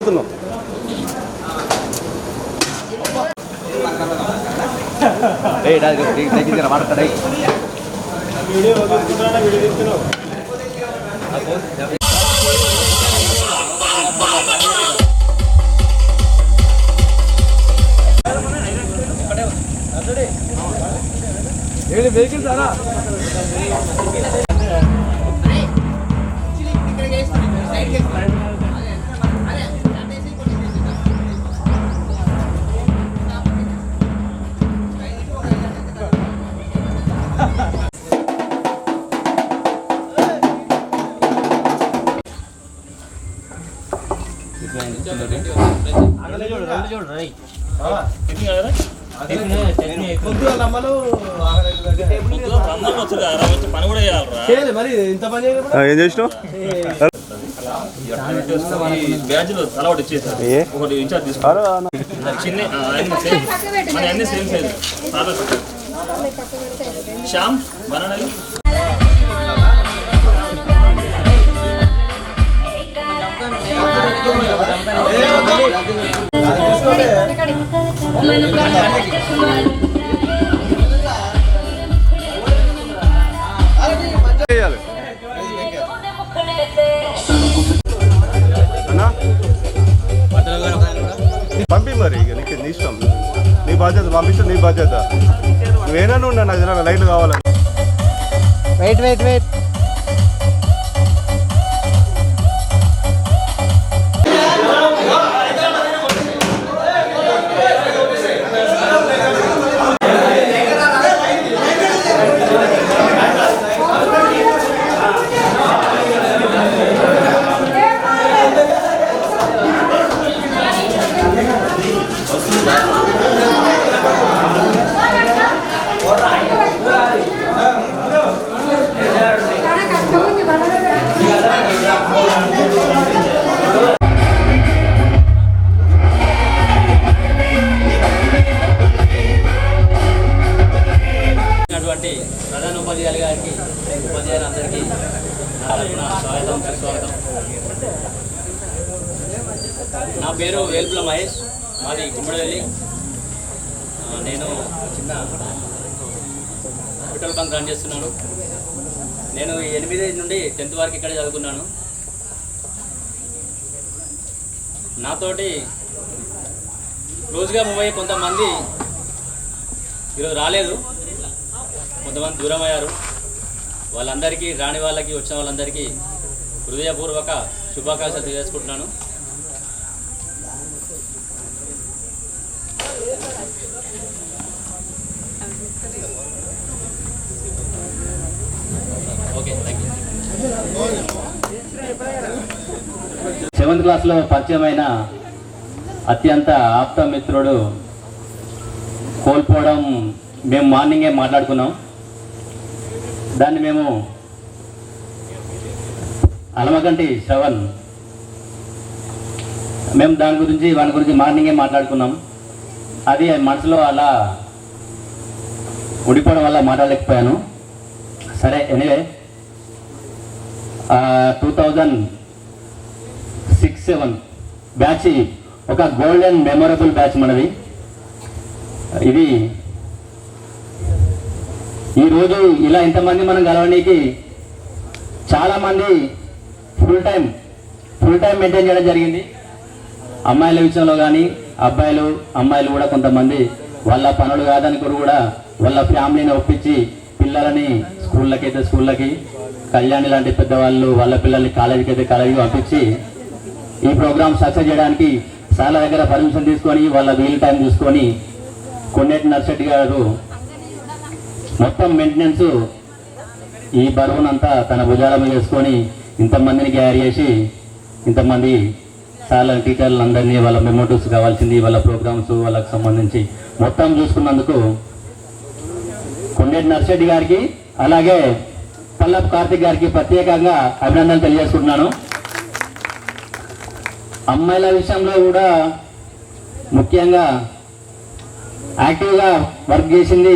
పోతున్నాం. వెహికల్ సారా ఏం చేసినావు? బ్యాచ్లో అలవాటు ఇచ్చేసారు. ఒకటి ఇన్ఛార్జ్ తీసుకున్నారు. అన్ని సేమ్ సైజ్. శ్యామ్ బనానా పంపి మరి ఇక నీకు నీ ఇష్టం, నీ బాధ్యత. పంపిస్తే నీ బాధ్యత. నువ్వేనా ఉన్నా నాకు ఏదైనా లైట్లు కావాలని. వెయిట్ వెయిట్ వెయిట్ ప్రధాన ఉపాధ్యాయులు గారికి, ఉపాధ్యాయులందరికీ స్వాగతం సుస్వాగతం. నా పేరు వేల్పుల మహేష్, మాది గుమ్మడివెల్లి. నేను చిన్న పెట్రోల్ బంక్ రన్ చేస్తున్నాను. నేను 8 నుండి 10th వరకు ఇక్కడే చదువుకున్నాను. నాతోటి క్లోజ్గా మూవ్ అయ్యే కొంతమంది ఈరోజు రాలేదు, కొంతమంది దూరం అయ్యారు. వాళ్ళందరికీ, రాని వాళ్ళకి, వచ్చిన వాళ్ళందరికీ హృదయపూర్వక శుభాకాంక్షలు తెలియజేసుకుంటున్నాను. Okay, thank you. 7th క్లాస్లో పరిచయమైన అత్యంత ఆప్త మిత్రుడు కోల్పోవడం మేము మార్నింగే మాట్లాడుకున్నాం. దాన్ని మేము అలమగంటి శ్రవణ్ మేము వాని గురించి మార్నింగే మాట్లాడుకున్నాం. అది మనసులో అలా ఉండిపోవడం వల్ల మాట్లాడలేకపోయాను. సరే, ఎనీవే 2006-07 బ్యాచ్ ఒక గోల్డెన్ మెమొరబుల్ బ్యాచ్ మనది. ఇది ఈరోజు ఇలా ఇంతమంది మనం కలవడానికి చాలామంది ఫుల్ టైం మెయింటైన్ చేయడం జరిగింది. అమ్మాయిల విషయంలో కానీ అమ్మాయిలు కూడా కొంతమంది వాళ్ళ పనులు కాదని కూడా వాళ్ళ ఫ్యామిలీని ఒప్పించి పిల్లలని స్కూళ్ళకి, కళ్యాణి లాంటి పెద్దవాళ్ళు వాళ్ళ పిల్లల్ని కాలేజీకి పంపించి ఈ ప్రోగ్రామ్ సక్సెస్ చేయడానికి చాలా దగ్గర పర్మిషన్ తీసుకొని వాళ్ళ వీల్ టైం చూసుకొని కొండేటి నర్సెట్టి గారు మొత్తం మెయింటెనెన్స్ ఈ బరువునంతా తన భుజాల మీద వేసుకొని ఇంతమందిని క్యారీ చేసి ఇంతమంది చాలా టీచర్లు అందరినీ వాళ్ళ మెమోటివ్స్ కావాల్సింది, వాళ్ళ ప్రోగ్రామ్స్ వాళ్ళకి సంబంధించి మొత్తం చూసుకున్నందుకు కొండేటి నర్సెట్టి గారికి అలాగే పల్లప్ కార్తిక్ గారికి ప్రత్యేకంగా అభినందనలు తెలియజేసుకుంటున్నాను. అమ్మాయిల విషయంలో కూడా ముఖ్యంగా యాక్టివ్గా వర్క్ చేసింది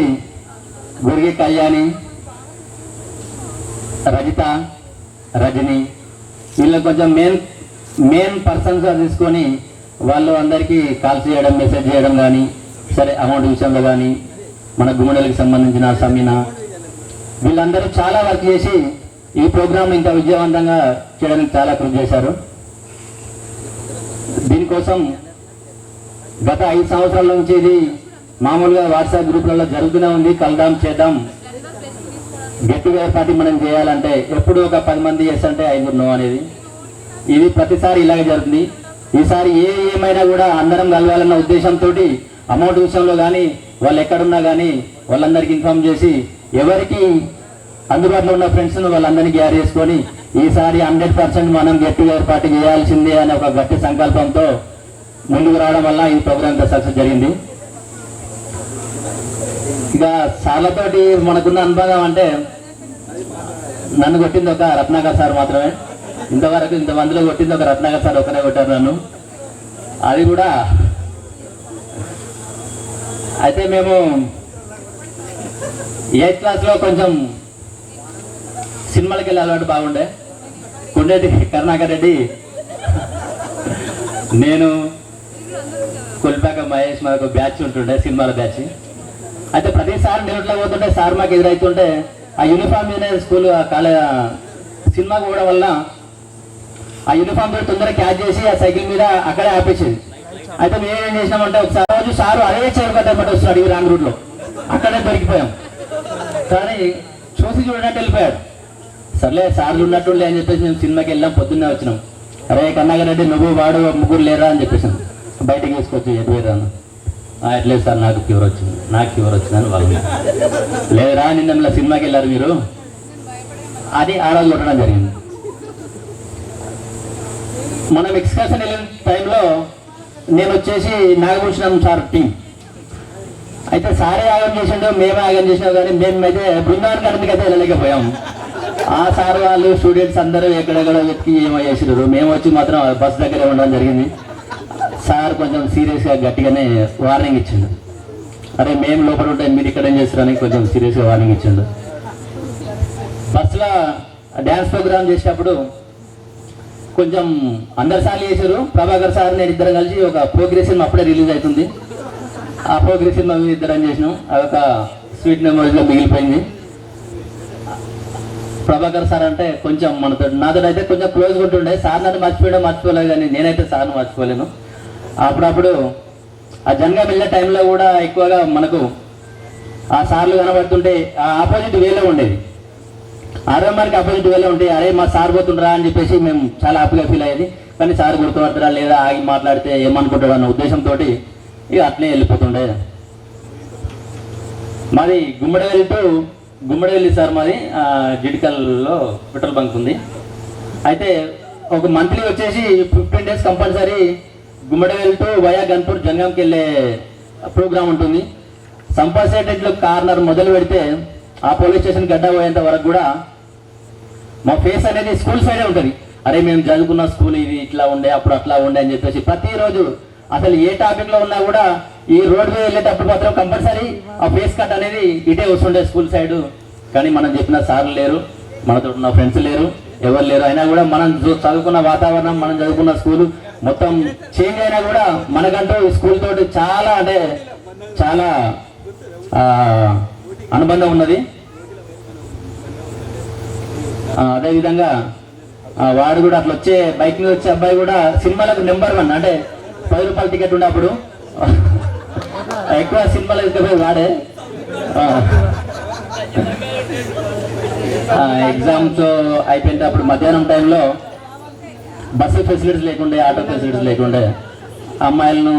గురిగి కళ్యాణి, రజిత, రజని. వీళ్ళకి కొంచెం మెయిన్ మెయిన్ పర్సన్స్గా తీసుకొని వాళ్ళు అందరికీ కాల్ చేయడం, మెసేజ్ చేయడం కానీ, సరే అమౌంట్ విషయంలో కానీ, మన గుమ్మడికి సంబంధించిన సమీనా, వీళ్ళందరూ చాలా వర్క్ చేసి ఈ ప్రోగ్రామ్ ఇంకా విజయవంతంగా చేయడానికి చాలా కృషి చేశారు. దీనికోసం గత 5 సంవత్సరాల నుంచి ఇది మామూలుగా వాట్సాప్ గ్రూప్లలో జరుగుతూనే ఉంది. కలుద్దాం, చేద్దాం, గెట్ టుగెదర్ పార్టీ మనం చేయాలంటే ఎప్పుడు ఒక 10 మంది ఎస్ అంటే 5 నో అనేది. ఇది ప్రతిసారి ఇలాగే జరుగుతుంది. ఈసారి ఏమైనా కూడా అందరం కలవాలన్న ఉద్దేశంతో అమౌంట్ విషయంలో కానీ, వాళ్ళు ఎక్కడున్నా కానీ వాళ్ళందరికీ ఇన్ఫార్మ్ చేసి, ఎవరికి అందుబాటులో ఉన్న ఫ్రెండ్స్ను వాళ్ళందరినీ గ్యార్ చేసుకొని ఈసారి 100% మనం గెట్ టుగెదర్ పార్టీ చేయాల్సిందే అనే ఒక గట్టి సంకల్పంతో ముందుకు రావడం వల్ల ఈ ప్రోగ్రామ్ సక్సెస్ జరిగింది. ఇక సార్లతోటి మనకున్న అనుభవం అంటే, నన్ను కొట్టింది ఒక రత్నాకర్ సార్ మాత్రమే. ఇంతవరకు ఇంతమందిలో కొట్టింది ఒక రత్నాకర్ సార్ ఒకరే కొట్టారు నన్ను. అది కూడా అయితే మేము 8th క్లాస్లో కొంచెం సినిమాలకి వెళ్ళి అలవాటు బాగుండే. కొండేటి కరుణాకర్ రెడ్డి, నేను, కొల్పాక మహేష్, మాకు బ్యాచ్ ఉంటుండే, సినిమాల బ్యాచ్. అయితే ప్రతిసారి నిరుట్లో పోతుంటే సార్ మాకు ఎదురైతుంటే ఆ యూనిఫామ్ మీద స్కూల్ సినిమాకి పోవడం వల్ల ఆ యూనిఫామ్ మీద తొందరగా క్యాచ్ చేసి ఆ సైకిల్ మీద అక్కడే ఆపేసేది. అయితే మేము ఏం చేసినామంటే ఒకసారి రోజు సారు అదే చేరుకోవడం వస్తున్నాడు ఈ రాంగ్ రూట్లో, అక్కడే దొరికిపోయాం. కానీ చూసి చూడనట్టు వెళ్ళిపోయాడు. సర్లే సార్లు ఉన్నట్టుండే అని చెప్పేసి మేము సినిమాకి వెళ్ళాం. పొద్దున్నే వచ్చినాం. అరే కన్నాగర్ రెడ్డి, నువ్వు వాడు ముగ్గురు లేరా అని చెప్పేసాం. బయటకు వేసుకొచ్చి ఎటువైరాను, ఎట్లేదు సార్ నాకు ఫీవర్ వచ్చిందని వాళ్ళు, లేదురా నిన్న సినిమాకి వెళ్ళారు మీరు, అది ఆ రోజు కొట్టడం జరిగింది. మనం ఎక్స్కర్షన్ వెళ్ళిన టైంలో నేను వచ్చేసి నాగభూషణం సార్ టీం. అయితే సారే ఆగం చేసిండో మేమే ఆగం చేసినాం, కానీ మేమైతే బృందావన్ గారికి అయితే వెళ్ళలేకపోయాం. ఆ సార్ వాళ్ళు స్టూడెంట్స్ అందరూ ఎక్కడెక్కడ వెతికి ఏమో చేసినారు. మేము వచ్చి మాత్రం బస్ దగ్గరే ఉండడం జరిగింది. సార్ కొంచెం సీరియస్గా గట్టిగానే వార్నింగ్ ఇచ్చిండు. అరే మేము లోపల ఉంటే మీరు ఇక్కడ ఏం చేస్తారని కొంచెం సీరియస్గా వార్నింగ్ ఇచ్చిండు. బస్సులో డ్యాన్స్ ప్రోగ్రామ్ చేసేటప్పుడు కొంచెం అందరు సార్లు చేశారు. ప్రభాకర్ సార్ నేను ఇద్దరం కలిసి ఒక ప్రోగ్రెస్ సినిమా అప్పుడే రిలీజ్ అవుతుంది. ఆ ప్రోగ్రెస్ సినిమా మేము ఇద్దరం చేసినాం. అదొక స్వీట్ మెమరీలో మిగిలిపోయింది. ప్రభాకర్ సార్ అంటే కొంచెం నాతో అయితే కొంచెం క్లోజ్గా ఉంటుండే. సార్ నన్ను మర్చిపోలేదు, కానీ నేనైతే సార్ను మర్చిపోలేను. అప్పుడప్పుడు ఆ జనగా వెళ్ళే టైంలో కూడా ఎక్కువగా మనకు ఆ సార్లు కనబడుతుంటే ఆ ఆపోజిట్ వేలో ఉండేది. 6వ మార్కి ఆపోజిట్ వేలో ఉంటే అరే మా సార్ పోతుండ్రా అని చెప్పేసి మేము చాలా హ్యాపీగా ఫీల్ అయ్యేది. కానీ సార్ గుర్తుపడతారా లేదా, ఆగి మాట్లాడితే ఏమనుకుంటాడు అన్న ఉద్దేశంతో ఇక అట్లే వెళ్ళిపోతుండే. మాది గుమ్మడివెల్లి సార్, మాది జిడికల్లో పెట్రోల్ బంక్ ఉంది. అయితే ఒక మంత్లీ వచ్చేసి 15 days compulsory Gummadivelli to via Ganpur జంగంకి వెళ్ళే ప్రోగ్రామ్ ఉంటుంది. సంపాసేటెడ్లో కార్నర్ మొదలు పెడితే ఆ పోలీస్ స్టేషన్ గడ్డ పోయేంత వరకు కూడా మా ఫేస్ అనేది స్కూల్ సైడే ఉంటుంది. అరే మేము చదువుకున్న స్కూల్ ఇది ఇట్లా ఉండే, అప్పుడు అట్లా ఉండే అని చెప్పేసి ప్రతిరోజు అసలు ఏ టాపిక్లో ఉన్నా కూడా ఈ రోడ్ మీద వెళ్ళేటప్పుడు మాత్రం కంపల్సరీ ఆ ఫేస్ కట్ అనేది ఇటే వస్తుండే స్కూల్ సైడు. కానీ మనం చెప్పిన సార్లు లేరు, మనతో ఉన్న ఫ్రెండ్స్ లేరు, ఎవరు లేరు. అయినా కూడా మనం చదువుకున్న వాతావరణం, మనం చదువుకున్న స్కూల్ మొత్తం చేంజ్ అయినా కూడా మనకంటూ ఈ స్కూల్ తోటి చాలా అంటే చాలా అనుబంధం ఉన్నది. అదేవిధంగా వాడు కూడా అట్లా వచ్చే బైక్ మీద వచ్చే అబ్బాయి కూడా సినిమాలకు నెంబర్ 1. అంటే 10 రూపాయల టికెట్ ఉన్నప్పుడు ఎక్కువ సినిమాలు తీసుకుపోయి వాడే. ఎగ్జామ్స్ అయిపోయినప్పుడు మధ్యాహ్నం టైంలో బస్సు ఫెసిలిటీస్ లేకుండే, ఆటో ఫెసిలిటీస్ లేకుండే, అమ్మాయిలను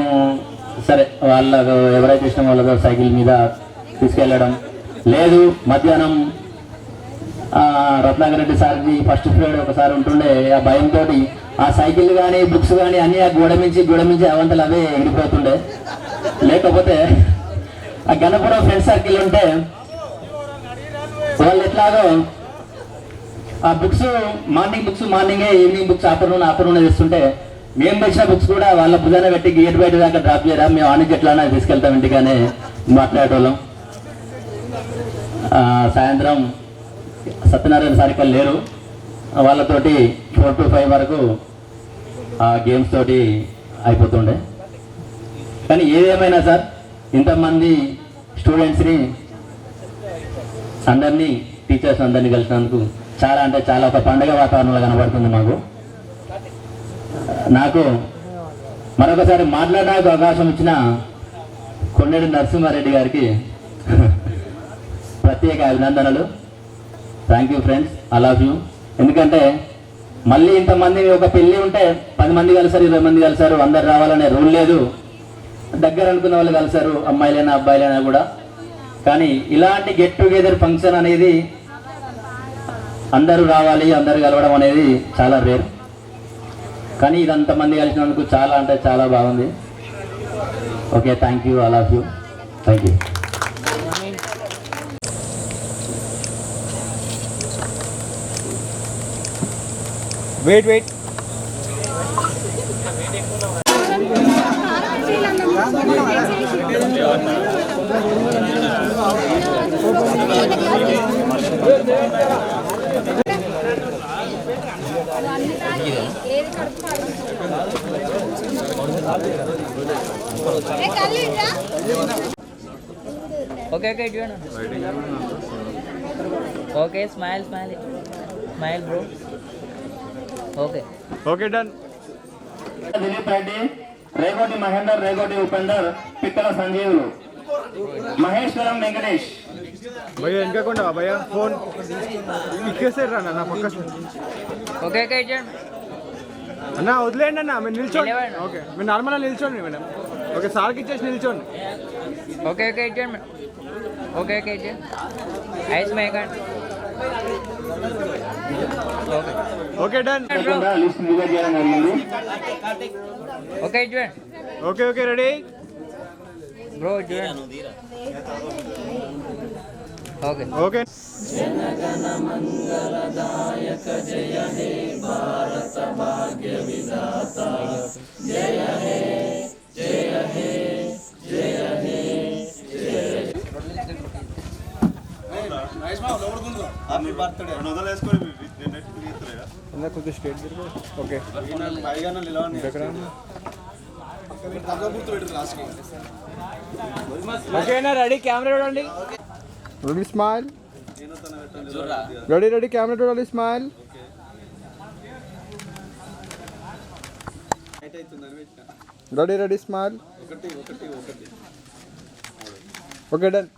సరే వాళ్ళకు ఎవరైతే ఇష్టం వాళ్ళతో సైకిల్ మీద తీసుకెళ్ళడం లేదు. మధ్యాహ్నం రత్నాకర్ రెడ్డి సార్కి ఫస్ట్ పీరియడ్ ఒకసారి ఉంటుండే. ఆ భయంతో ఆ సైకిల్ కానీ బుక్స్ కానీ అన్నీ ఆ గోడమించి అవంతలు అవే ఎగిరిపోతుండే. లేకపోతే ఆ గణపురం ఫ్రెండ్ సర్కిల్ ఉంటే వాళ్ళు ఎట్లాగో ఆ బుక్స్ మార్నింగే, ఈవినింగ్ బుక్స్ ఆఫ్టర్నూన్ తెస్తుంటే మేము తెచ్చిన బుక్స్ కూడా వాళ్ళ భుజాన పెట్టి గేట్ బయట దాకా డ్రాప్ చేయరా, మేము ఆనికి ఎట్లా తీసుకెళ్తాం ఇంటిగానే మాట్లాడేటోళ్ళం. సాయంత్రం సత్యనారాయణ సార్ ఇక్కడ లేరు, వాళ్ళతోటి 4 to 5 వరకు ఆ గేమ్స్ తోటి అయిపోతుండే. కానీ ఏదేమైనా సార్ ఇంతమంది స్టూడెంట్స్ని అందరినీ టీచర్స్ అందరినీ కలిసినందుకు చాలా అంటే చాలా ఒక పండుగ వాతావరణంలో కనబడుతుంది మాకు. నాకు మరొకసారి మాట్లాడడానికి అవకాశం ఇచ్చిన కొండేటి నరసింహారెడ్డి గారికి ప్రత్యేక అభినందనలు. Thank you friends, I love you. ఎందుకంటే మళ్ళీ ఇంతమంది ఒక పెళ్ళి ఉంటే 10 మంది కలిసారు, 20 మంది కలిసారు, అందరు రావాలనే రూల్ లేదు. దగ్గర అనుకున్న వాళ్ళు కలిసారు, అమ్మాయిలైనా అబ్బాయిలైనా కూడా. కానీ ఇలాంటి గెట్ టుగెదర్ ఫంక్షన్ అనేది అందరూ రావాలి, అందరూ కలవడం అనేది చాలా రేర్. కానీ ఇదంతమంది కలిసినందుకు చాలా అంటే చాలా బాగుంది. Okay, thank you, I love you, thank you. Wait wait okay okay చూడండి. Okay smile smile smile bro. Okay okay done. Dilip Reddy, Regoti Mahender, Regoti Upender, Pikkala Sanjeevulu, Maheshwaram Venkatesh. భయ్యా ఇంకకుండా భయ్యా ఫోన్ ఇక్కేసారు రా నా పక్క. ఓకే ఓకే చూడండి. అన్న వదిలేయండి అన్న, మీరు నిల్చోండి. ఓకే మీరు నార్మల్గా నిల్చోండి మేడం. ఓకే సార్కి ఇచ్చేసి నిల్చోండి. ఓకే ఓకే చూడండి. ఓకే ఓకే చూడండి. ఐస్ మేకండి. Okay okay done. List release చేయడం జరిగింది. ఓకే చూడండి. ఓకే ఓకే రెడీ బ్రో చూడండి. Okay okay. కొద్దిగా స్టేట్ ఓకే ఓకేనా రెడీ కెమెరా చూడండి. Ready smile. Ready ready camera చూడాలి. Smile. Ready ready smile. Okay done.